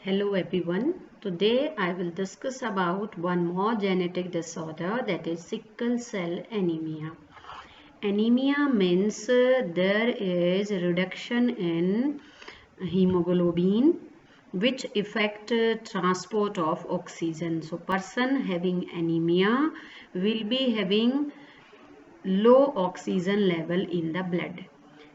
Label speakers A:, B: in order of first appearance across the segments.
A: Hello everyone. Today I will discuss about one more genetic disorder, that is sickle cell anemia. Anemia means there is a reduction in hemoglobin which affect transport of oxygen. So person having anemia will be having low oxygen level in the blood.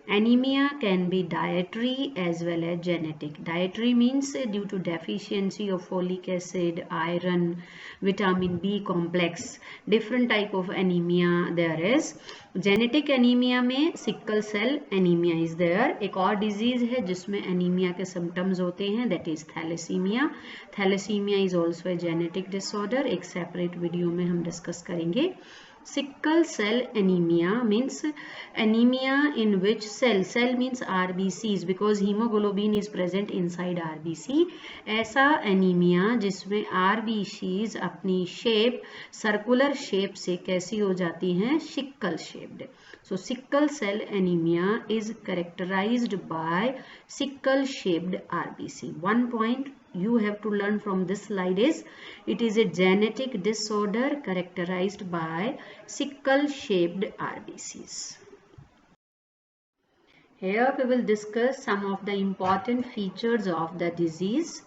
A: Anemia can be dietary as well as genetic. Dietary means due to deficiency of folic acid, iron, vitamin B complex. Different type of anemia there is. Genetic anemia में sickle cell anemia is there. एक और disease है जिसमें anemia के symptoms होते हैं, that is thalassemia. Thalassemia is also a genetic disorder. एक separate video में हम discuss करेंगे. Sickle cell anemia means anemia in which cell means RBCs because hemoglobin is present inside RBC. ऐसा anemia जिसमें RBCs अपनी shape circular shape से कैसी हो जाती हैं, sickle shaped. So sickle cell anemia is characterized by sickle shaped RBC. One point you have to learn from this slide is it is a genetic disorder characterized by sickle shaped RBCs. Here we will discuss some of the important features of the disease.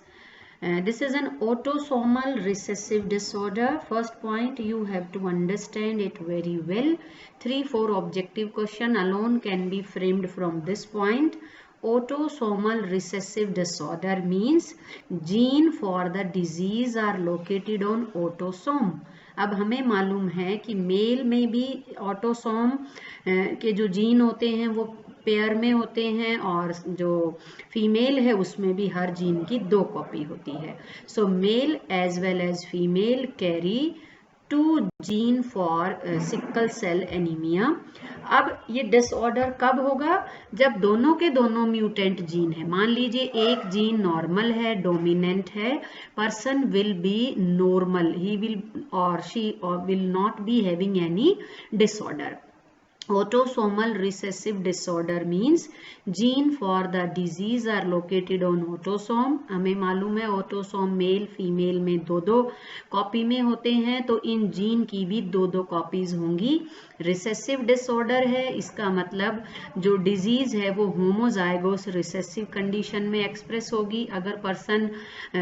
A: This is an autosomal recessive disorder. First point, you have to understand it very well. 3-4 objective question alone can be framed from this point. Autosomal recessive disorder means gene for the disease are located on autosome. अब हमें मालूम है कि mail में भी autosome के जो gene होते हैं वो पेयर में होते हैं और जो फीमेल है उसमें भी हर जीन की 2 कॉपी होती है. So male as well as female carry 2 gene for sickle cell anaemia. अब ये डिसऑर्डर कब होगा? जब दोनों के दोनों म्यूटेंट जीन है. मान लीजिए एक जीन नॉर्मल है, डोमिनेंट है, person will be normal, he will or she will not be having any disorder. Autosomal recessive disorder means gene for the disease are located on autosome. हमें मालूम है autosome male female में 2-2 copy में होते हैं, तो इन gene की भी 2-2 कॉपीज होंगी. रिसेसिव डिसऑर्डर है, इसका मतलब जो डिजीज है वो होमोजाइगोस रिसेसिव कंडीशन में एक्सप्रेस होगी. अगर पर्सन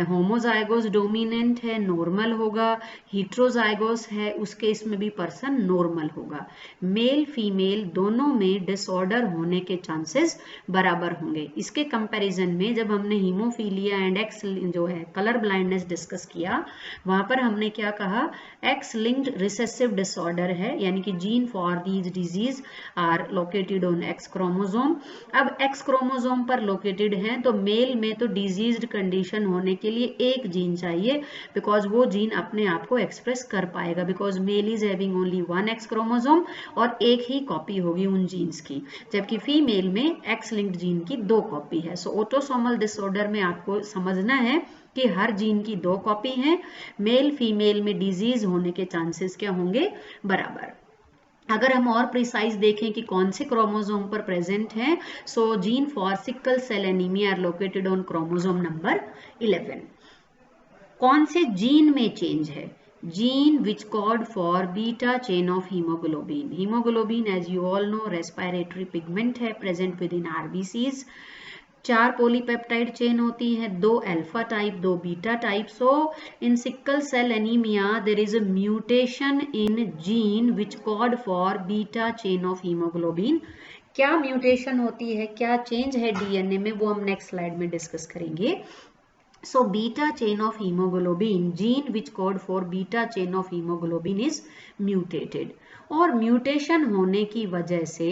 A: होमोजाइगोस डोमिनेंट है नॉर्मल होगा, हीट्रोजाइगोस है उस केस में भी पर्सन नॉर्मल होगा. मेल फीमेल दोनों में डिसऑर्डर होने के चांसेस बराबर होंगे. इसके कंपैरिजन में जब हमने हीमोफीलिया एंड एक्स जो है कलर ब्लाइंडनेस डिस्कस किया, वहां पर हमने क्या कहा, एक्स लिंक्ड रिसेसिव डिसऑर्डर है, यानी कि gene for these disease are located on X chromosome. अब एक्स क्रोमोसोम पर लोकेटेड है तो मेल में तो डिजीज्ड कंडीशन होने के लिए एक जीन चाहिए, बिकॉज वो जीन अपने आप को एक्सप्रेस कर पाएगा, because male is having only 1 X chromosome और एक ही कॉपी होगी उन जीन्स की, जबकि फीमेल में एक्स लिंक्ड जीन की 2 कॉपी है. सो ऑटोसोमल डिसऑर्डर में आपको समझना है कि हर जीन की 2 कॉपी हैं. मेल फीमेल में डिजीज होने के चांसेस क्या होंगे, बराबर. अगर हम और प्रिसाइज देखें कि कौन से क्रोमोसोम पर प्रेजेंट है, so gene for sickle cell anaemia are located on chromosome number 11. कौन से जीन में चेंज है? Gene which code for beta chain of hemoglobin. Hemoglobin, as you all know, respiratory pigment है, present within RBCs. 4 polypeptide chain होती है, 2 alpha type 2 beta type. So in sickle cell anaemia there is a mutation in gene which code for beta chain of haemoglobin. क्या mutation होती है, क्या change है DNA में, वो हम नेक्स्ट स्लाइड में डिस्कस करेंगे. So beta chain of hemoglobin, gene which code for beta chain of hemoglobin is mutated. और म्यूटेशन होने की वजह से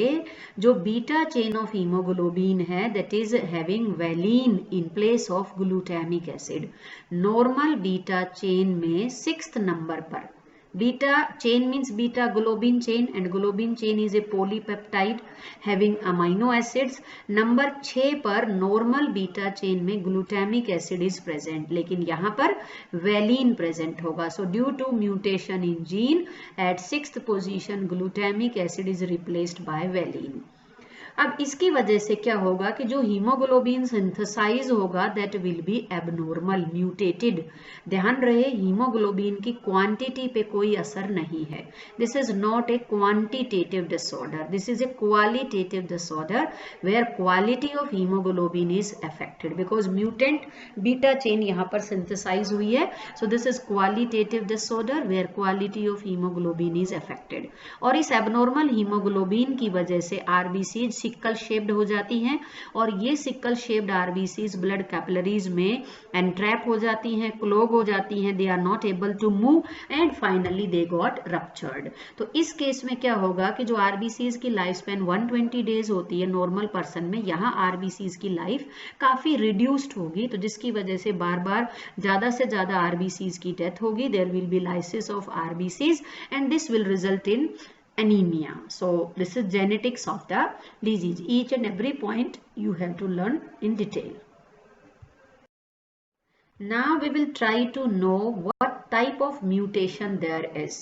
A: जो बीटा चेन ऑफ हीमोग्लोबिन है that is having valine in place of glutamic acid. Normal beta chain में 6th number पर, beta chain means beta globin chain and globin chain is a polypeptide having amino acids. Number 6 पर normal beta chain में glutamic acid is present, लेकिन यहाँ पर valine present होगा. So due to mutation in gene at 6th position glutamic acid is replaced by valine. अब इसकी वजह से क्या होगा कि जो हीमोग्लोबिन सिंथेसाइज होगा that will be abnormal, mutated. ध्यान रहे हीमोग्लोबिन की क्वांटिटी पे कोई असर नहीं है। This is not a quantitative disorder, this is a qualitative disorder where quality of haemoglobin is affected because mutant beta chain यहाँ पर सिंथेसाइज हुई है। So this is qualitative disorder where quality of haemoglobin is affected. और इस abnormal haemoglobin की वजह से RBCs sickle shaped हो जाती हैं और ये sickle shaped RBCs blood capillaries में एंट्रैप हो जाती हैं, क्लोग हो जाती हैं, they are not able to move and finally they got ruptured. तो इस केस में क्या होगा कि जो आरबीसीज की लाइफ स्पैन 120 डेज होती है नॉर्मल पर्सन में, यहाँ आरबीसीज की लाइफ काफी रिड्यूस्ड होगी, तो जिसकी वजह से बार बार ज्यादा से ज्यादा आरबीसीज की डेथ होगी। There will be lysis of RBCs and this will result in anemia. So this is genetics of the disease. Each and every point you have to learn in detail. Now we will try to know what type of mutation there is.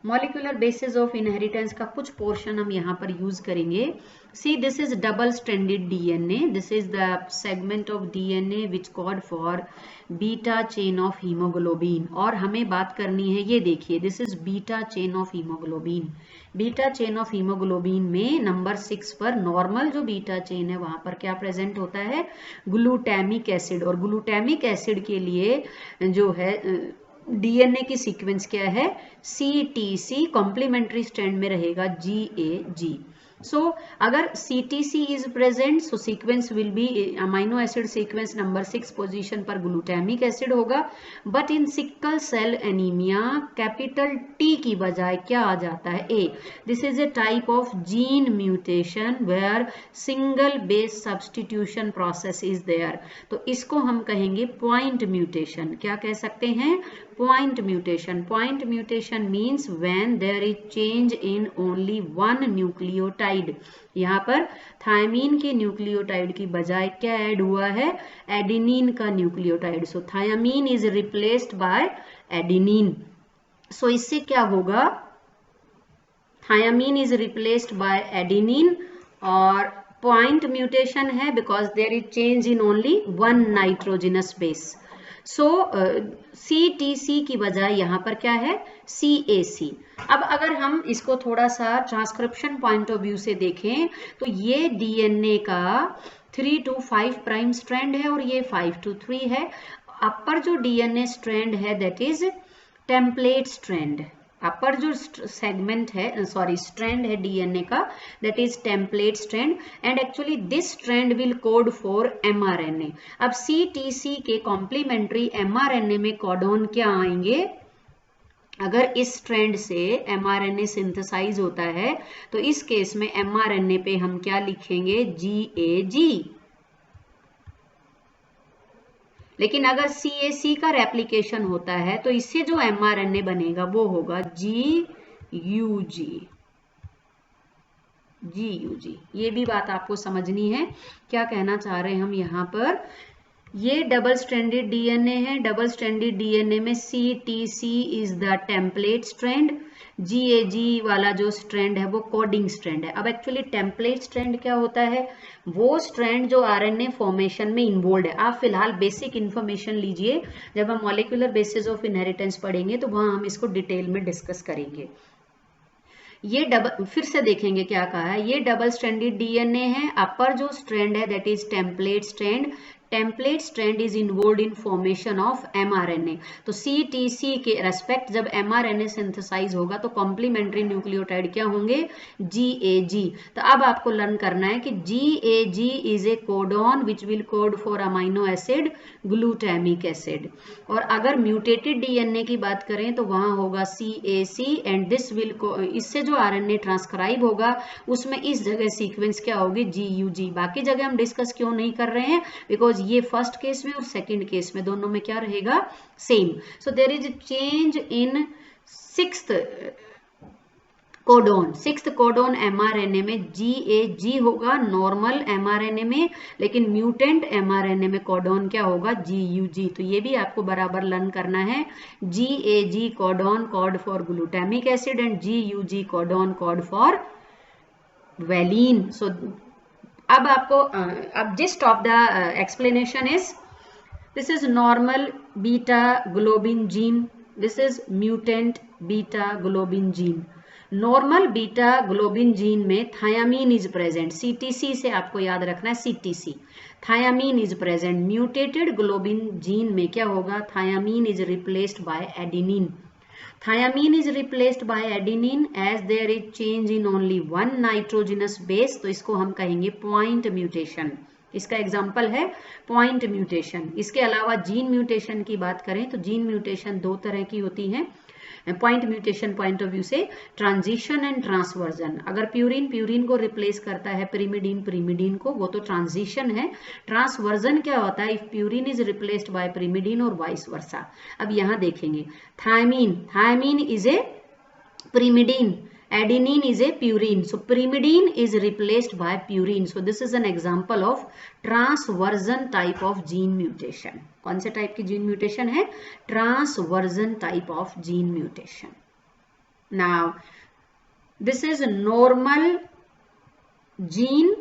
A: Molecular basis of inheritance का कुछ portion हम यहाँ पर use करेंगे। See this is double stranded DNA, this is the segment of DNA which code for beta chain of haemoglobin. और हमें बात करनी है, ये देखिए this is beta chain of haemoglobin. Beta chain of haemoglobin में नंबर 6 पर नॉर्मल जो बीटा चेन है वहां पर क्या प्रेजेंट होता है, ग्लूटामिक एसिड। और ग्लूटामिक एसिड के लिए जो है डीएनए की सीक्वेंस क्या है, CTC, कॉम्प्लीमेंट्री स्ट्रैंड में रहेगा GAG। सो अगर CTC is present so sequence will be amino acid sequence number 6 position पर ग्लूटामिक एसिड होगा। But in sickle cell anaemia capital T की बजाय क्या आ जाता है, A। This is a type of gene mutation where single base substitution process is there. तो इसको हम कहेंगे पॉइंट म्यूटेशन। क्या कह सकते हैं, point mutation. Point mutation means when there is change in only one nucleotide. यहाँ पर थायमीन के न्यूक्लियोटाइड की बजाय क्या ऐड हुआ है, एडेनिन का nucleotide. So thymine is replaced by adenine. So इससे क्या होगा, thymine is replaced by adenine और पॉइंट म्यूटेशन है because there is change in only one nitrogenous base. So CTC की बजाय यहाँ पर क्या है, CAC। अब अगर हम इसको थोड़ा सा ट्रांसक्रिप्शन पॉइंट ऑफ व्यू से देखें तो ये डीएनए का 3 to 5 प्राइम स्ट्रैंड है और ये 5 to 3 है। अपर जो डीएनए स्ट्रैंड है दैट इज टेम्पलेट स्ट्रैंड। अपर जो सेगमेंट है स्ट्रैंड है डीएनए का that is template strand and actually this strand will code for mRNA। अब CTC के कॉम्प्लीमेंट्री mRNA में कोडॉन क्या आएंगे, अगर इस स्ट्रैंड से mRNA सिंथेसाइज होता है तो इस केस में mRNA पे हम क्या लिखेंगे, GAG। लेकिन अगर CAC का रेप्लिकेशन होता है तो इससे जो mRNA बनेगा वो होगा GUG। ये भी बात आपको समझनी है, क्या कहना चाह रहे हैं हम यहाँ पर। ये डबल स्ट्रैंडेड डीएनए है, डबल स्ट्रैंडेड डीएनए में CTC is the template strand, GAG वाला जो स्ट्रैंड है वो कोडिंग स्ट्रैंड है। अब एक्चुअली टेम्पलेट स्ट्रैंड क्या होता है, वो स्ट्रैंड जो RNA फॉर्मेशन में इन्वॉल्व है। आप फिलहाल बेसिक इन्फॉर्मेशन लीजिए, जब हम मॉलिक्यूलर बेसिस ऑफ इनहेरिटेंस पढ़ेंगे तो वहां हम इसको डिटेल में डिस्कस करेंगे। ये डबल, फिर से देखेंगे क्या कहा है, ये डबल स्ट्रैंडेड डीएनए है। अपर जो स्ट्रैंड है that is template strand. Template strand is involve in formation of mRNA। तो CTC के रेस्पेक्ट जब mRNA सिंथेसाइज होगा तो कॉम्प्लीमेंट्री न्यूक्लियोटाइड क्या होंगे, GAG। तो अब आपको लर्न करना है कि GAG is a codon which will code for amino acid glutamic acid. और अगर म्यूटेटेड डीएनए की बात करें तो वहां होगा CAC एंड दिस विल, इससे जो RNA ट्रांसक्राइब होगा उसमें इस जगह सीक्वेंस क्या होगी, GUG। बाकी जगह हम डिस्कस क्यों नहीं कर रहे हैं, बिकॉज ये फर्स्ट केस में और सेकंड केस में दोनों में क्या रहेगा, same. So there is change in sixth codon. Sixth codon mRNA में GAG होगा नॉर्मल mRNA में, लेकिन म्यूटेंट mRNA में कोडॉन क्या होगा, GUG। तो ये भी आपको बराबर लर्न करना है। GAG codon code for glutamic acid and GUG codon code for valine. So अब आपको अब gist of the explanation is, this is normal beta globin gene, this is mutant beta globin gene. Normal beta globin gene में thymine is present, CTC से आपको याद रखना है, CTC thymine is present. Mutated globin gene में क्या होगा, thymine is replaced by adenine. Thymine is replaced by adenine as there is change in only one nitrogenous base, तो इसको हम कहेंगे पॉइंट म्यूटेशन. इसका एग्जाम्पल है पॉइंट म्यूटेशन. इसके अलावा जीन म्यूटेशन की बात करें तो जीन म्यूटेशन दो तरह की होती हैं. Point mutation point of view से, ट्रांजिशन एंड ट्रांसवर्जन. अगर प्यूरिन प्यूरिन को रिप्लेस करता है पिरिमिडीन पिरिमिडीन को, वो तो ट्रांजिशन है. ट्रांसवर्जन क्या होता है, if purine is replaced by pyrimidine और वाइस वर्सा. अब यहां देखेंगे thymine, thymine is a pyrimidine, adenine is a purine, so pyrimidine is replaced by purine. So this is an example of transversion type of gene mutation. कौन से type की gene mutation है, transversion type of gene mutation. Now this is normal gene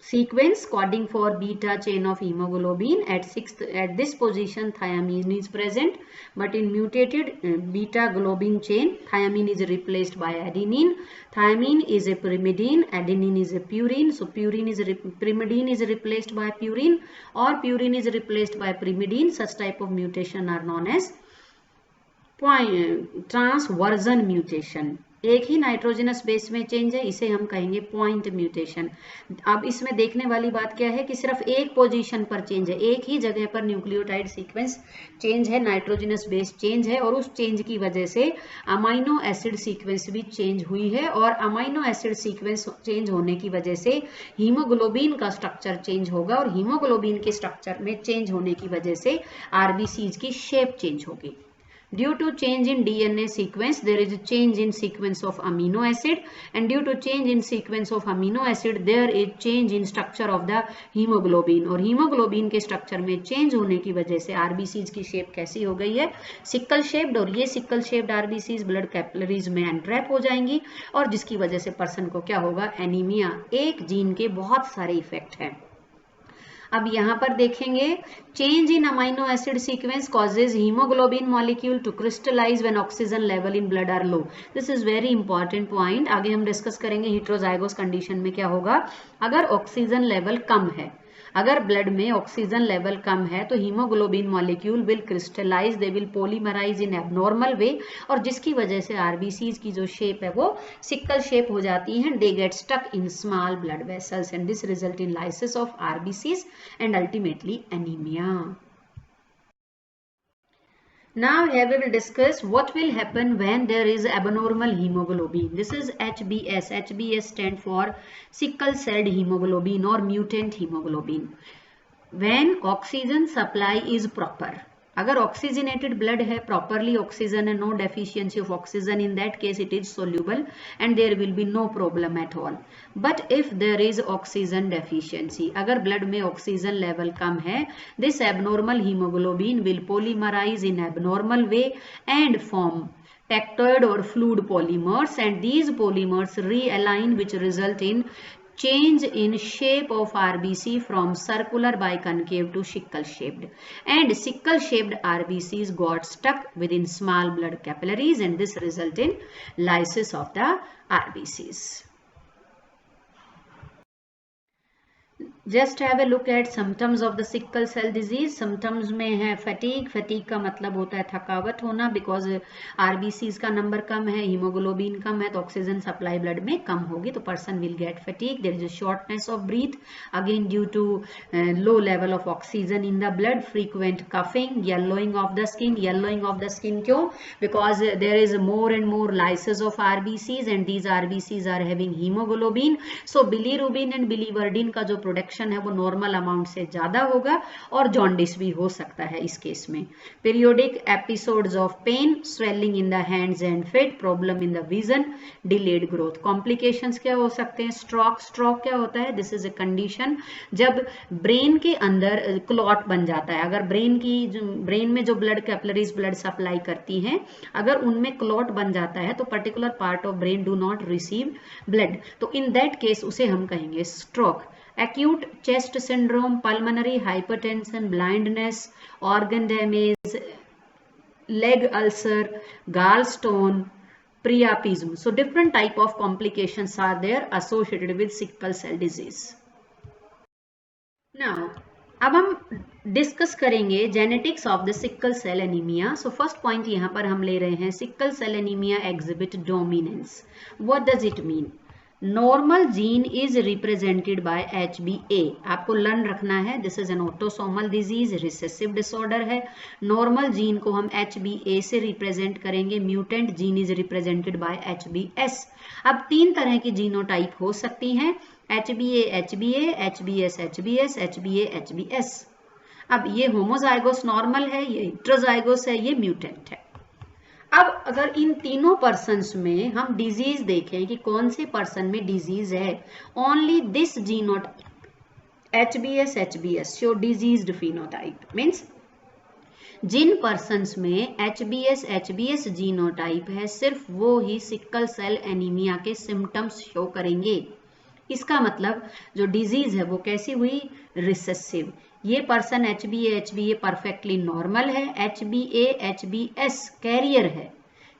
A: sequence coding for beta chain of hemoglobin. At this position thiamine is present, but in mutated beta globin chain thiamine is replaced by adenine. Thiamine is a pyrimidine, adenine is a purine, so pyrimidine is replaced by purine or purine is replaced by pyrimidine. Such type of mutation are known as transversion mutation. एक ही nitrogenous base में change है, इसे हम कहेंगे point mutation. अब इसमें देखने वाली बात क्या है कि सिर्फ एक पोजीशन पर चेंज है, एक ही जगह पर न्यूक्लियोटाइड सीक्वेंस चेंज है, नाइट्रोजनस बेस चेंज है, और उस चेंज की वजह से अमाइनो एसिड सीक्वेंस भी चेंज हुई है, और अमाइनो एसिड सीक्वेंस चेंज होने की वजह से हीमोग्लोबिन का स्ट्रक्चर चेंज होगा, और हीमोग्लोबिन के स्ट्रक्चर में चेंज होने की वजह से आरबीसीज की शेप चेंज होगी. Due to change in DNA sequence, there is a change in sequence of amino acid, and due to change in sequence of amino acid, there is change in structure of the hemoglobin. और hemoglobin के structure में change होने की वजह से RBCs की shape कैसी हो गई है, सिक्कल shaped, और ये sickle shaped RBCs blood capillaries में entrap हो जाएंगी, और जिसकी वजह से person को क्या होगा, एनीमिया. एक जीन के बहुत सारे इफेक्ट हैं. अब यहाँ पर देखेंगे, change in amino acid sequence causes haemoglobin molecule to crystallise when oxygen level in blood are low. This is very important point. आगे हम डिस्कस करेंगे हेटेरोजाइगोस कंडीशन में क्या होगा. अगर ऑक्सीजन लेवल कम है, अगर ब्लड में ऑक्सीजन लेवल कम है, तो haemoglobin molecule will crystallise, they will polymerise in abnormal way, और जिसकी वजह से आरबीसीज की जो शेप है वो सिक्कल शेप हो जाती है. They get stuck in small blood vessels and this result in lysis of RBCs and ultimately anaemia. Now here we will discuss what will happen when there is abnormal hemoglobin. This is HbS. HbS stand for sickle celled hemoglobin or mutant hemoglobin. When oxygen supply is proper, अगर oxygenated blood है, properly oxygen है, no deficiency of oxygen, in that case it is soluble and there will be no problem at all. But if there is oxygen deficiency, अगर blood में oxygen level कम है, this abnormal haemoglobin will polymerise in abnormal way and form peptide or fluid polymers, and these polymers realign which result in change in shape of RBC from circular biconcave to sickle shaped, and sickle shaped RBCs got stuck within small blood capillaries, and this result in lysis of the RBCs. Just have a look at symptoms of the sickle cell disease. Symptoms में है fatigue. Fatigue का मतलब होता है थकावट होना, because RBCs का number कम है, हीमोग्लोबिन कम है, तो ऑक्सीजन सप्लाई ब्लड में कम होगी, तो person will get fatigue. There is a shortness of breath, again due to low level of oxygen in the blood. Frequent coughing, yellowing of the skin. Yellowing of the skin क्यों? Because there is more and more lysis of RBCs, and these RBCs are having haemoglobin. So bilirubin and biliverdin का जो production production है वो normal amount से ज़्यादा होगा और jaundice भी हो सकता है इस केस में। Periodic episodes of pain, swelling in the hands and feet, problem in the vision, delayed growth. Complications क्या हो सकते हैं? स्ट्रोक क्या होता है? दिस इज अ कंडीशन जब ब्रेन के अंदर क्लॉट बन जाता है। अगर ब्रेन में जो ब्लड कैपिलरीज ब्लड सप्लाई करती हैं, अगर उनमें क्लॉट बन जाता है तो particular part of brain do not receive blood, तो इन दैट केस उसे हम कहेंगे stroke. Acute chest syndrome, pulmonary hypertension, blindness, organ damage, leg ulcer, gallstone, priapism. So different type of complications are there associated with sickle cell disease. Now अब हम discuss करेंगे genetics of the sickle cell anaemia. So first point यहाँ पर हम ले रहे हैं, sickle cell anaemia exhibit dominance. What does it mean? Normal gene is represented by HbA। आपको लर्न रखना है, this is an autosomal disease, recessive disorder है। नॉर्मल जीन को हम HbA से रिप्रेजेंट करेंगे, mutant gene is represented by HbS। अब 3 तरह की जीनोटाइप हो सकती हैं, HbA HbA, HbS HbS, HbA HbS। अब ये होमोजाइगोस नॉर्मल है, ये हेटेरोजाइगोस है, ये म्यूटेंट है। अब अगर इन तीनों पर्सन्स में हम डिजीज देखें कि कौन से पर्सन में डिजीज है, only this genotype HbS HbS show diseased phenotype. Means जिन पर्सन्स में HbS HbS जीनोटाइप है, सिर्फ वो ही सिकल सेल एनीमिया के सिम्टम्स शो करेंगे। इसका मतलब जो डिजीज है वो कैसी हुई? रिसेसिव। ये person HbA HbA perfectly normal है, HbA HbS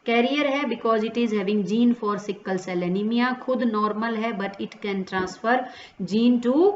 A: कैरियर है because it is having gene for sickle cell anaemia, खुद नॉर्मल है but it can transfer gene to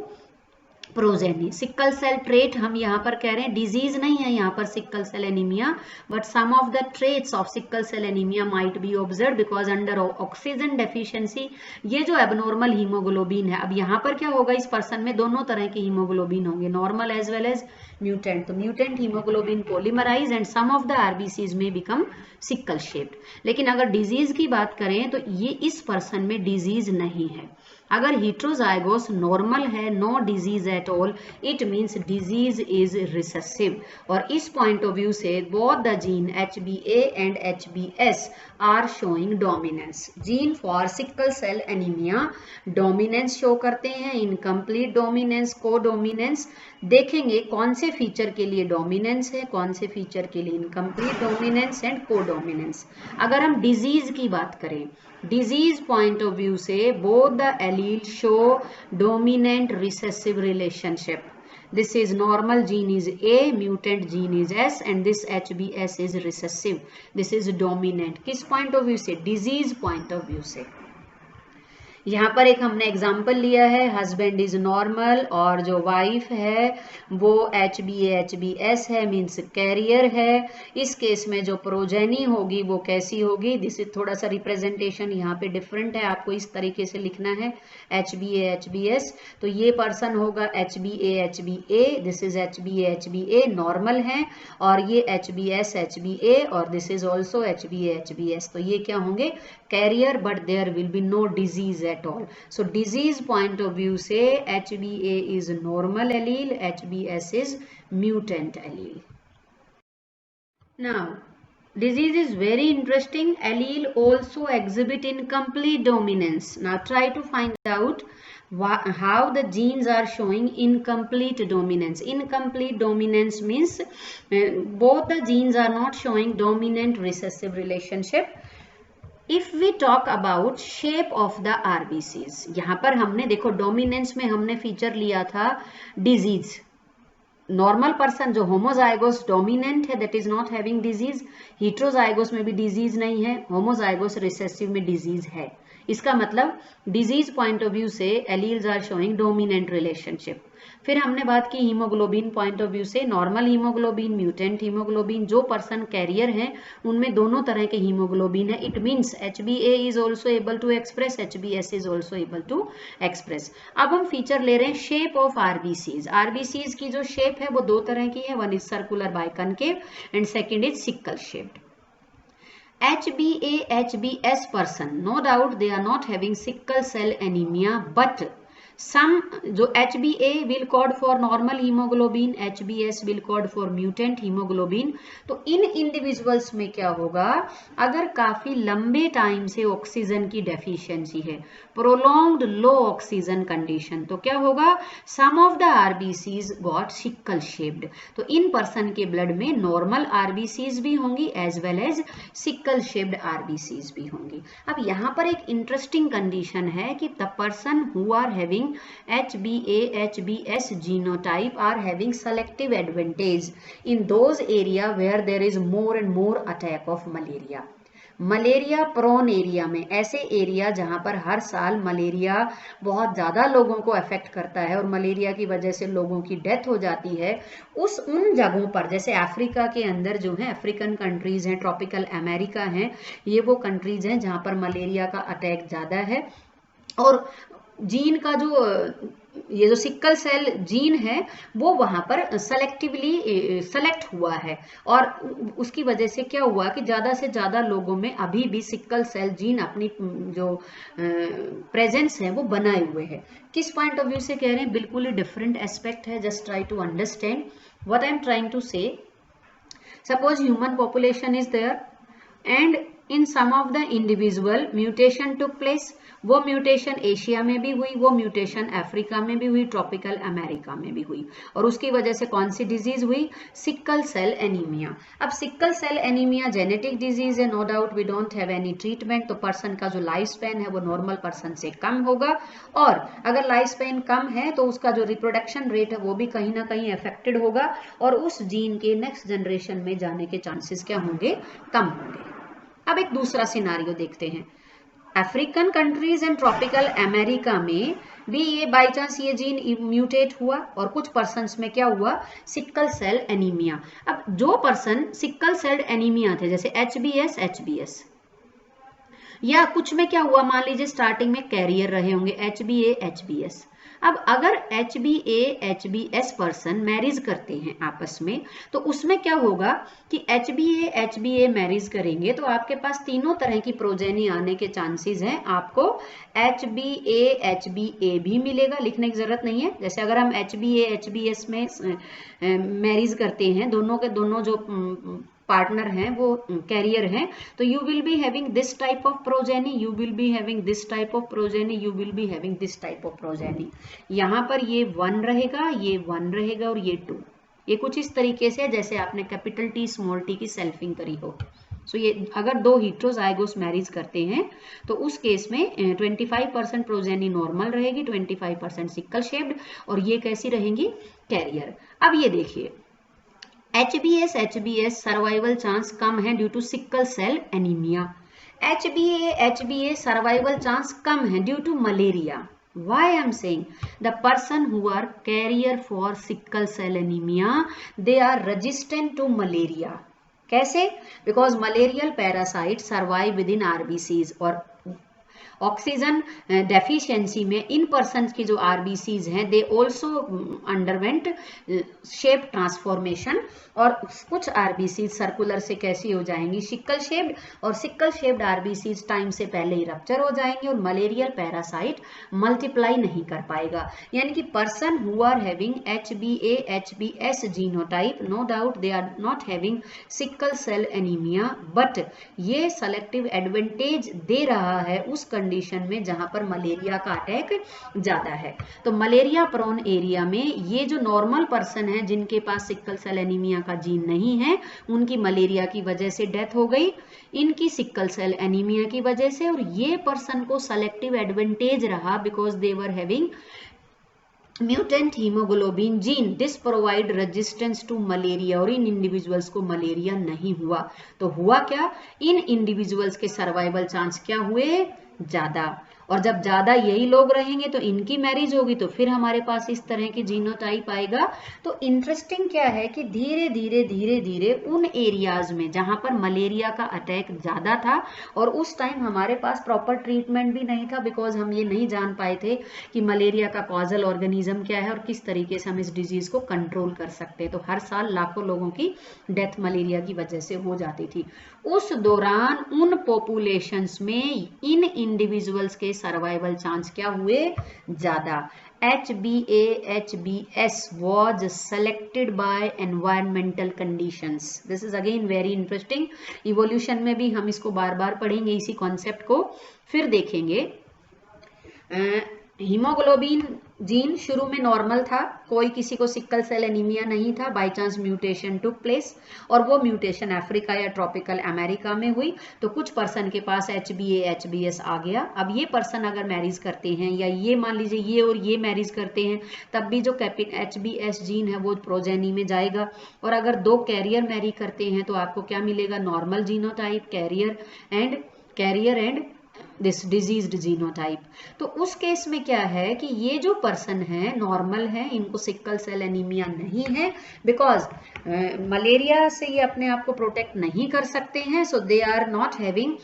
A: progeny. Sickle cell trait हम यहाँ पर कह रहे हैं, डिजीज नहीं है यहाँ पर sickle cell anaemia, but some of the traits of sickle cell anaemia might be observe because under oxygen deficiency ये जो एबनॉर्मल हीमोग्लोबिन है, अब यहाँ पर क्या होगा, इस पर्सन में दोनों तरह के हीमोग्लोबिन होंगे, normal as well as mutant. तो mutant haemoglobin polymerise and some of the RBCs में बिकम सिकल शेप्ड। लेकिन अगर डिजीज की बात करें तो ये इस पर्सन में डिजीज नहीं है। अगर हेटेरोजाइगोस नॉर्मल है, no disease at all, it means disease is recessive. और इस पॉइंट ऑफ व्यू से both the gene HbA and HbS are showing dominance. Gene for sickle cell anaemia dominance show करते हैं, incomplete dominance, को dominance. देखेंगे कौन से feature के लिए डोमिनेंस है, कौन से फीचर के लिए इनकम्प्लीट डोमिनेंस एंड को डोमिनेंस। अगर हम डिजीज की बात करें, डिजीज पॉइंट ऑफ व्यू से both the allele show dominant recessive relationship. This is normal gene is A, mutant gene is S and this HbS is recessive. This is dominant. किस point of view से? Disease point of view से। यहाँ पर एक हमने example लिया है, husband is normal और जो वाइफ है वो HbA HbS है, मीन्स कैरियर है। इस केस में जो प्रोजेनी होगी वो कैसी होगी? दिस इज थोड़ा सा रिप्रेजेंटेशन यहाँ पे डिफरेंट है, आपको इस तरीके से लिखना है HbA HbS। तो ये पर्सन होगा HbA HbA, this is HbA HbA normal है, और ये HbS HbA और this is also HbA HbS। तो ये क्या होंगे? Carrier, but there will be no disease at all. So disease point of view say HbA is normal allele, HbS is mutant allele. Now disease is very interesting. Allele also exhibit incomplete dominance. Now try to find out how the genes are showing incomplete dominance. Incomplete dominance means both the genes are not showing dominant recessive relationship. If we talk about shape of the RBCs, यहाँ पर हमने देखो dominance में हमने feature लिया था disease. Normal person जो homozygous dominant है that is not having disease, heterozygous में भी डिजीज नहीं है, होमोजाइगोस रिसेसिव में डिजीज है। इसका मतलब डिजीज पॉइंट ऑफ व्यू से alleles are showing dominant relationship. फिर हमने बात की हीमोग्लोबिन पॉइंट ऑफ व्यू से, नॉर्मल हीमोग्लोबिन, म्यूटेंट हीमोग्लोबिन। जो पर्सन कैरियर है उनमें दोनों तरह के हीमोग्लोबिन है, it means HbA is also able to express, HbS is also able to express. अब हम फीचर ले रहे हैं शेप ऑफ RBCs। RBCs की जो शेप है वो दो तरह की है, one is circular biconcave and second is sickle shaped. HbA HbS person, no doubt they are not having sickle cell anemia, but Some जो HbA will code for normal hemoglobin, HbS will code for mutant hemoglobin. तो इन individuals में क्या होगा, अगर काफी लंबे time से oxygen की डेफिशिएंसी है, प्रोलॉन्ग्ड लो ऑक्सीजन कंडीशन, तो क्या होगा, some of the RBCs got sickle shaped. तो इन पर्सन के ब्लड में नॉर्मल आरबीसीज भी होंगी as well as sickle shaped RBCs भी होंगी. अब यहाँ पर एक इंटरेस्टिंग कंडीशन है कि the person who are having HbA, HbS genotype are having selective advantage in those area where there is more and more attack of malaria. Malaria prone area में, ऐसे एरिया जहां पर हर साल मलेरिया बहुत ज़्यादा लोगों को अफेक्ट करता है और मलेरिया की वजह से लोगों की डेथ हो जाती है, उन जगहों पर, जैसे अफ्रीका के अंदर जो है अफ्रीकन कंट्रीज हैं, ट्रॉपिकल अमेरिका हैं, ये वो कंट्रीज हैं जहां पर मलेरिया का अटैक ज़्यादा है. और जीन का जो ये जो सिकल सेल जीन है वो वहां पर सेलेक्टिवली सेलेक्ट हुआ है और उसकी वजह से क्या हुआ कि ज्यादा से ज्यादा लोगों में अभी भी सिकल सेल जीन अपनी जो प्रेजेंस है वो बनाए हुए है. किस पॉइंट ऑफ व्यू से कह रहे हैं, बिल्कुल ही डिफरेंट एस्पेक्ट है. Just try to understand what I am trying to say. Suppose human population is there and in some of the individual mutation took place. वो म्यूटेशन एशिया में भी हुई, वो म्यूटेशन अफ्रीका में भी हुई, ट्रॉपिकल अमेरिका में भी हुई, और उसकी वजह से कौन सी डिजीज हुई, सिकल सेल एनीमिया. अब sickle cell anaemia genetic disease है, no doubt, we don't have any treatment. तो पर्सन का जो लाइफ स्पैन है वो नॉर्मल पर्सन से कम होगा, और अगर लाइफ स्पैन कम है तो उसका जो रिप्रोडक्शन रेट है वो भी कहीं ना कहीं अफेक्टेड होगा, और उस जीन के नेक्स्ट जनरेशन में जाने के चांसेस क्या होंगे, कम होंगे. अब एक दूसरा सिनारियो देखते हैं. African countries and tropical America में भी ये बाई चांस ये जीन म्यूटेट हुआ और कुछ पर्सन्स में क्या हुआ, सिकल सेल एनीमिया. अब जो पर्सन सिकल सेल एनीमिया थे, जैसे HbS, या कुछ में क्या हुआ, मान लीजिए स्टार्टिंग में कैरियर रहे होंगे HbA, HbS. अब अगर HbA, HbS पर्सन मैरिज करते हैं आपस में, तो उसमें क्या होगा कि HbA, HbA मैरिज करेंगे तो आपके पास तीनों तरह की प्रोजेनी आने के चांसेस हैं. आपको HbA, HbA भी मिलेगा, लिखने की जरूरत नहीं है. जैसे अगर हम HbA, HbS में मैरिज करते हैं, दोनों के दोनों जो पार्टनर हैं वो कैरियर हैं, तो you will be having this type of progeny, you will be having this type of progeny, you will be having this type of progeny. यहाँ पर ये 1 रहेगा, ये 1 रहेगा और ये 2. ये कुछ इस तरीके से जैसे आपने कैपिटल T स्मॉल t की सेल्फिंग करी हो. सो ये अगर 2 हीट्रोजाइगोस मैरिज करते हैं तो उस केस में 25% प्रोजेनी नॉर्मल रहेगी, 25% सिकल शेप्ड, और ये कैसी रहेंगी, कैरियर. अब ये देखिए, HbS, HbS सर्वाइवल चांस कम है due to sickle cell anaemia. HbA, HbA survival chance कम है due to malaria. Why I am saying, the person who are carrier for sickle cell anemia, they are resistant to malaria. कैसे? Because malarial parasites survive within RBCs, और oxygen deficiency में in person की जो RBCs हैं they also underwent shape transformation, और कुछ RBCs circular से कैसी हो जाएंगी, सिकल शेप्ड, और सिकल शेप्ड आरबीसीज टाइम से पहले ही रप्चर हो जाएंगे और मलेरियल पैरासाइट मल्टीप्लाई नहीं कर पाएगा. यानी कि person who are having HbA, HbS genotype, no doubt they are not having sickle cell anaemia, but ये सेलेक्टिव एडवांटेज दे रहा है उस कंडीशन में जहां पर मलेरिया का अटैक ज्यादा है. तो मलेरिया प्रोन एरिया में ये जो नॉर्मल पर्सन है जिनके पास सिकल सेल एनीमिया का जीन नहीं है, उनकी मलेरिया की वजह से डेथ हो गई, इनकी सिकल सेल एनीमिया की वजह से, और ये पर्सन को सेलेक्टिव एडवांटेज रहा because they were having mutant haemoglobin gene, this provide resistance to malaria, और इन इंडिविजुअल्स को मलेरिया नहीं हुआ. तो हुआ क्या, इन इंडिविजुअल्स के सर्वाइवल चांस क्या हुए, ज्यादा, और जब ज्यादा यही लोग रहेंगे तो इनकी मैरिज होगी, तो फिर हमारे पास इस तरह की जीनोटाइप आएगा. तो इंटरेस्टिंग क्या है कि धीरे धीरे उन एरियाज में जहां पर मलेरिया का अटैक ज्यादा था, और उस टाइम हमारे पास प्रॉपर ट्रीटमेंट भी नहीं था, बिकॉज हम ये नहीं जान पाए थे कि मलेरिया का कॉजल ऑर्गेनिज्म क्या है और किस तरीके से हम इस डिजीज को कंट्रोल कर सकते हैं. तो हर साल लाखों लोगों की डेथ मलेरिया की वजह से हो जाती थी. उस दौरान उन पॉपुलेशंस में इन इंडिविजुअल्स के सर्वाइवल चांस क्या हुए, ज्यादा। HbA-HbS was selected by environmental conditions. This is again very interesting. Evolution में भी हम इसको बार बार पढ़ेंगे इसी कॉन्सेप्ट को। फिर देखेंगे हीमोग्लोबिन जीन शुरू में नॉर्मल था, कोई किसी को सिकल सेल एनीमिया नहीं था, by chance mutation took place और वो म्यूटेशन अफ्रीका या ट्रॉपिकल अमेरिका में हुई, तो कुछ पर्सन के पास HbA-HbS आ गया। अब ये पर्सन अगर मैरिज करते हैं या ये मान लीजिए ये और ये मैरिज करते हैं, तब भी जो HbS जीन है वो प्रोजेनी में जाएगा। और अगर दो कैरियर मैरी करते हैं तो आपको क्या मिलेगा, normal genotype, carrier and this diseased genotype. तो उस केस में क्या है कि ये जो पर्सन है नॉर्मल है, इनको सिकल सेल एनीमिया नहीं है, बिकॉज मलेरिया से ये अपने आप को प्रोटेक्ट नहीं कर सकते हैं, so they are not having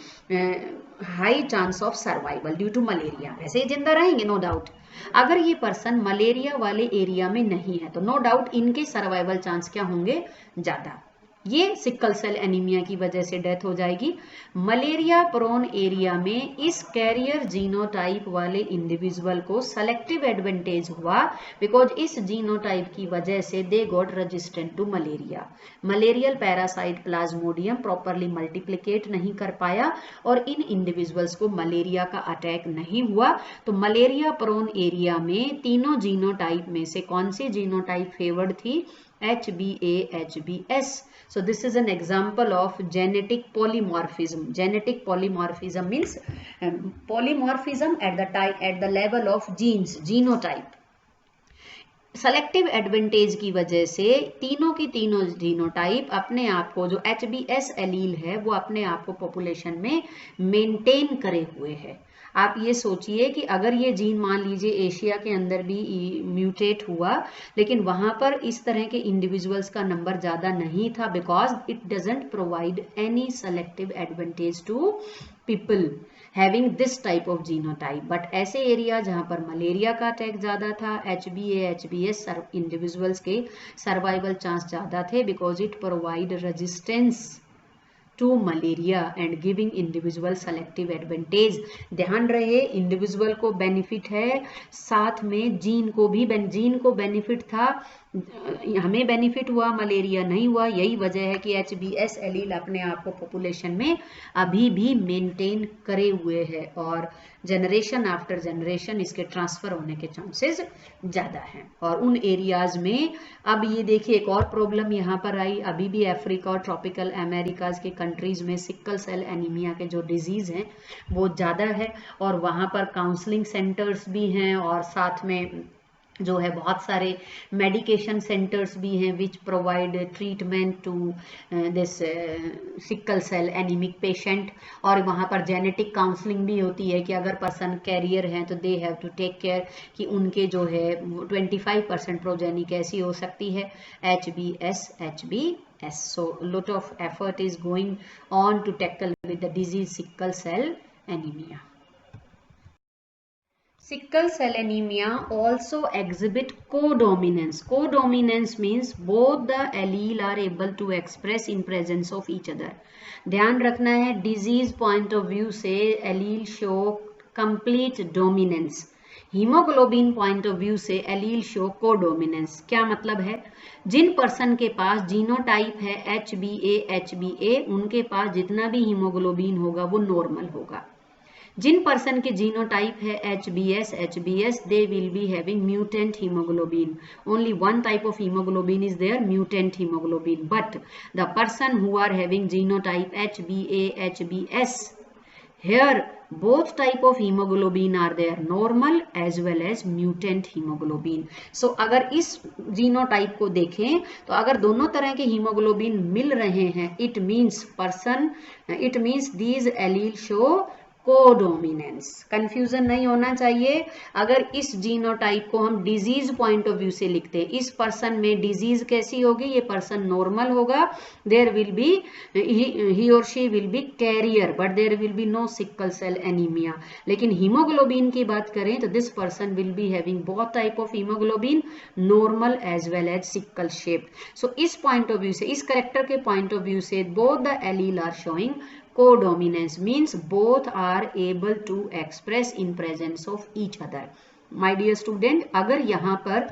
A: high chance of survival due to malaria. वैसे ही जिंदा रहेंगे नो डाउट। अगर ये पर्सन मलेरिया वाले एरिया में नहीं है तो नो डाउट इनके सर्वाइवल चांस क्या होंगे, ज्यादा। ये सिकल सेल एनीमिया की वजह से डेथ हो जाएगी। मलेरिया प्रोन एरिया में इस कैरियर जीनोटाइप वाले इंडिविजुअल को सेलेक्टिव एडवांटेज हुआ, बिकॉज इस जीनोटाइप की वजह से they got resistant to malaria. Malarial parasite plasmodium properly multiplicate नहीं कर पाया और इन इंडिविजुअल्स को मलेरिया का अटैक नहीं हुआ। तो मलेरिया प्रोन एरिया में तीनों जीनोटाइप में से कौन सी जीनोटाइप फेवर्ड थी, HbA-HbS. So this is an example of genetic polymorphism. Genetic polymorphism means polymorphism at the level of genes, genotype. Selective advantage की वजह से तीनों की तीनों जीनोटाइप अपने आप को, जो HbS एलील है वो अपने आप को पॉपुलेशन में मेंटेन करे हुए है। आप ये सोचिए कि अगर ये जीन मान लीजिए एशिया के अंदर भी म्यूटेट हुआ, लेकिन वहां पर इस तरह के इंडिविजुअल्स का नंबर ज्यादा नहीं था, because it doesn't provide any selective advantage to people having this type of genotype. But ऐसे एरिया जहां पर मलेरिया का अटैक ज्यादा था, HbA-HbS इंडिविजुअल्स के सर्वाइवल चांस ज्यादा थे, because it provide resistance to malaria and giving individual selective advantage. ध्यान रहे इंडिविजुअल को बेनिफिट है, साथ में जीन को बेनिफिट था, हमें बेनिफिट हुआ, मलेरिया नहीं हुआ। यही वजह है कि HbS एलील अपने आप को पॉपुलेशन में अभी भी मेंटेन करे हुए है और जनरेशन आफ्टर जनरेशन इसके ट्रांसफर होने के चांसेस ज्यादा हैं। और उन एरियाज में अब ये देखिए एक और प्रॉब्लम यहाँ पर आई, अभी भी अफ्रीका और ट्रॉपिकल अमेरिकाज के कंट्रीज में सिकल सेल एनीमिया के जो डिजीज हैं वो ज्यादा है, और वहाँ पर काउंसलिंग सेंटर्स भी हैं और साथ में जो है बहुत सारे मेडिकेशन सेंटर्स भी हैं which provide treatment to this sickle cell anaemic patient. और वहाँ पर जेनेटिक काउंसलिंग भी होती है कि अगर पर्सन कैरियर हैं तो they have to take care कि उनके जो है 25% प्रोजेनी कैसी हो सकती है, HbS. So lot of effort is going on to tackle with the disease sickle cell anemia. Sickle cell anemia also exhibit codominance. Codominance means both the allele are able to express in presence of each other. ध्यान रखना है disease point of view से allele show complete dominance, haemoglobin point of view से allele show codominance. क्या मतलब है, जिन person के पास genotype है HbA-HbA उनके पास जितना भी हीमोग्लोबिन होगा वो नॉर्मल होगा। जिन पर्सन के जीनोटाइप है HbS-HbS they will be having mutant hemoglobin. Only one type of hemoglobin is there, mutant hemoglobin. But the person who are having genotype HbA-HbS, here both type of hemoglobin are there, normal as well as mutant hemoglobin. So अगर इस genotype को देखें तो अगर दोनों तरह के haemoglobin मिल रहे हैं, it means these allele show codominance. Confusion नहीं होना चाहिए। अगर इस जीनोटाइप को हम डिजीज पॉइंट ऑफ व्यू से लिखते हैं, इस पर्सन में डिजीज कैसी होगी, ये पर्सन नॉर्मल होगा, there will be he or she will be carrier but there will be no sickle cell anaemia. लेकिन हीमोग्लोबिन की बात करें तो this person will be having both type of haemoglobin, normal as well as sickle shape. So इस point of view से, इस character के point of view से both the allele are showing Codominance means both are able to express in presence of each other. My dear student, अगर यहाँ पर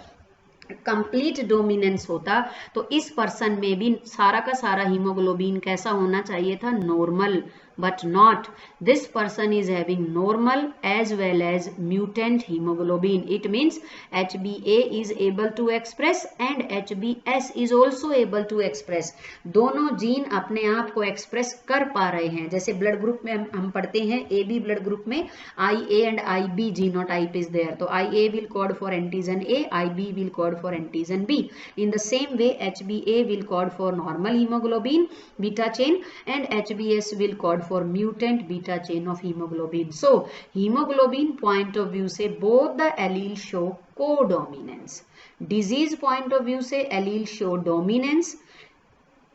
A: complete dominance होता तो इस पर्सन में भी सारा का सारा हीमोग्लोबिन कैसा होना चाहिए था, normal, but not. This person is having normal as well as mutant hemoglobin. It means HbA is able to express and HbS is also able to express. दोनों जीन अपने आप को एक्सप्रेस कर पा रहे हैं. जैसे ब्लड ग्रुप में हम पढ़ते हैं AB ब्लड ग्रुप में IA and IB genotype is there. तो IA will code for antigen A, IB will code for antigen B. In the same way HbA will code for normal hemoglobin beta chain and HbS will code for mutant beta chain of hemoglobin. So hemoglobin point of view से both the allele show codominance. Disease point of view से allele show dominance.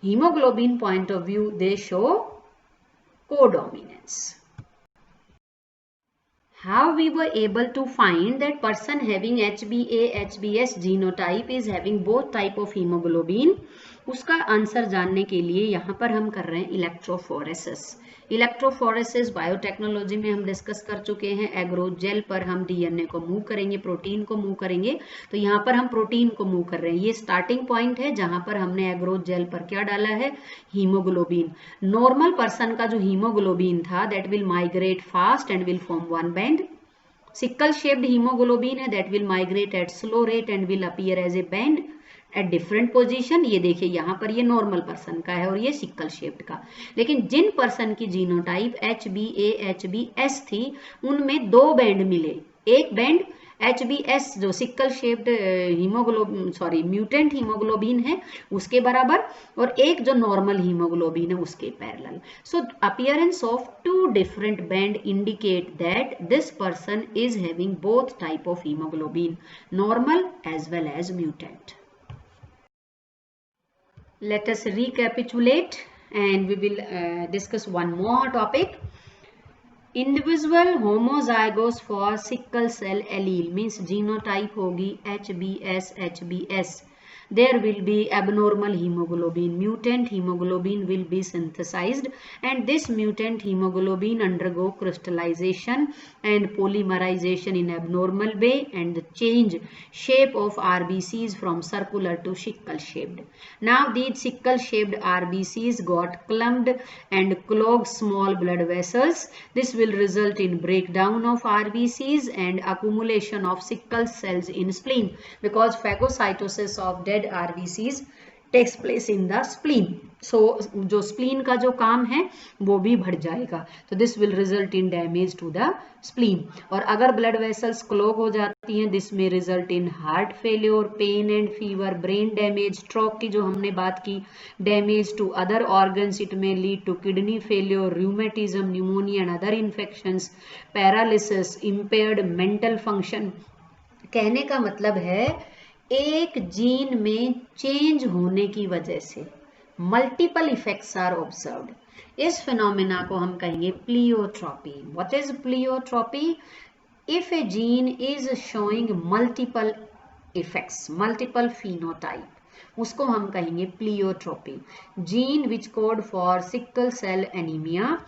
A: Hemoglobin point of view they show codominance. How we were able to find that person having HbA HbS genotype is having both type of hemoglobin? उसका answer जानने के लिए यहाँ पर हम कर रहे हैं इलेक्ट्रोफोरेसिस. इलेक्ट्रोफोरेसिस बायोटेक्नोलॉजी में हम डिस्कस कर चुके हैं. एग्रोजेल पर हम डीएनए को मूव करेंगे, प्रोटीन को मूव करेंगे. तो यहाँ पर हम प्रोटीन को मूव कर रहे हैं. ये स्टार्टिंग पॉइंट है जहां पर हमने एग्रोजेल पर क्या डाला है, हीमोग्लोबिन. नॉर्मल पर्सन का जो हीमोग्लोबिन था that will migrate fast and will form one band. Sickle shaped haemoglobin है that will migrate at slow rate and will appear as a band at different position. ये देखिए यहाँ पर ये normal person का है और ये सिकल शेप्ड का. लेकिन जिन पर्सन की जीनोटाइप HbA HbS थी उनमें दो बैंड मिले. एक बैंड HbS जो सिकल शेप्ड म्यूटेंट हीमोग्लोबिन है उसके बराबर और एक जो नॉर्मल हीमोग्लोबिन है उसके parallel. So appearance of two different band indicate that this person is having both type of haemoglobin, normal as well as mutant. Let us recapitulate and we will discuss one more topic. Individual homozygous for sickle cell allele means genotype होगी HbS HbS. There will be abnormal hemoglobin. Mutant hemoglobin will be synthesized and this mutant hemoglobin undergo crystallization and polymerization in abnormal way and change shape of RBCs from circular to sickle shaped. Now these sickle shaped RBCs got clumped and clogged small blood vessels. This will result in breakdown of RBCs and accumulation of sickle cells in spleen because phagocytosis of dead RBCs takes place in the spleen. So जो spleen का जो काम है वो भी बढ़ जाएगा. तो this will result in damage to the spleen. और अगर blood vessels clog हो जाती हैं this may result in heart failure, pain and fever, brain damage, stroke की जो हमने बात की, damage to other organs. It may lead to kidney failure, rheumatism, pneumonia and other infections, paralysis, impaired mental function. कहने का मतलब है एक जीन में चेंज होने की वजह से मल्टीपल इफेक्ट्स आर ऑब्जर्व्ड. इस फिनोमेना को हम कहेंगे pleiotropy. What is pleiotropy? If a gene is showing multiple effects, multiple phenotype, उसको हम कहेंगे pleiotropy. Gene which code for sickle cell anaemia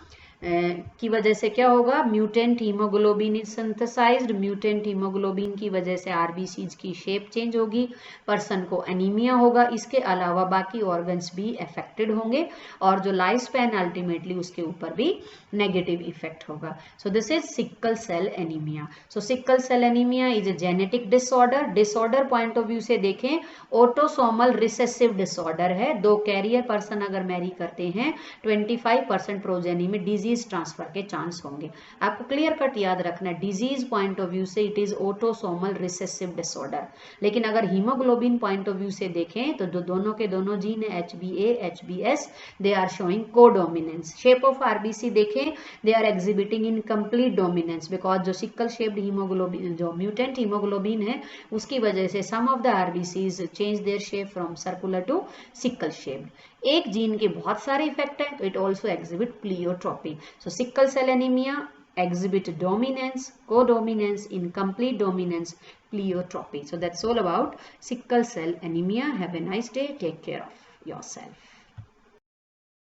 A: की वजह से क्या होगा, mutant haemoglobin is synthesised. Mutant haemoglobin की वजह से आरबीसीज की शेप चेंज होगी, पर्सन को एनीमिया होगा. इसके अलावा बाकी ऑर्गन्स भी अफेक्टेड होंगे और जो लाइफ स्पैन अल्टीमेटली उसके ऊपर भी नेगेटिव इफेक्ट होगा. So this is sickle cell anaemia. So sickle cell anaemia is a genetic disorder. Disorder point of view से देखें ऑटोसोमल रिसेसिव डिसऑर्डर है. दो कैरियर पर्सन अगर मैरी करते हैं 25% प्रोजेनी में डिजीज ट्रांसफर के चांस होंगे. आपको क्लियर कट याद रखना है डिजीज पॉइंट ऑफ व्यू से it is autosomal recessive disorder. लेकिन अगर हीमोग्लोबिन पॉइंट ऑफ व्यू से देखें तो जो दोनों के दोनों जीन है HbA HbS they are showing codominance. Shape of RBC देखें they are exhibiting incomplete dominance because जो सिकल शेप्ड हीमोग्लोबिन जो म्यूटेंट हीमोग्लोबिन है उसकी वजह से some of the RBCs change their shape from circular to sickle shaped. एक gene के बहुत सारे इफेक्ट है तो it also exhibit pleiotropy. So sickle cell anemia exhibit dominance, codominance, incomplete dominance, pleiotropy. So that's all about sickle cell anemia. Have a nice day. Take care of yourself.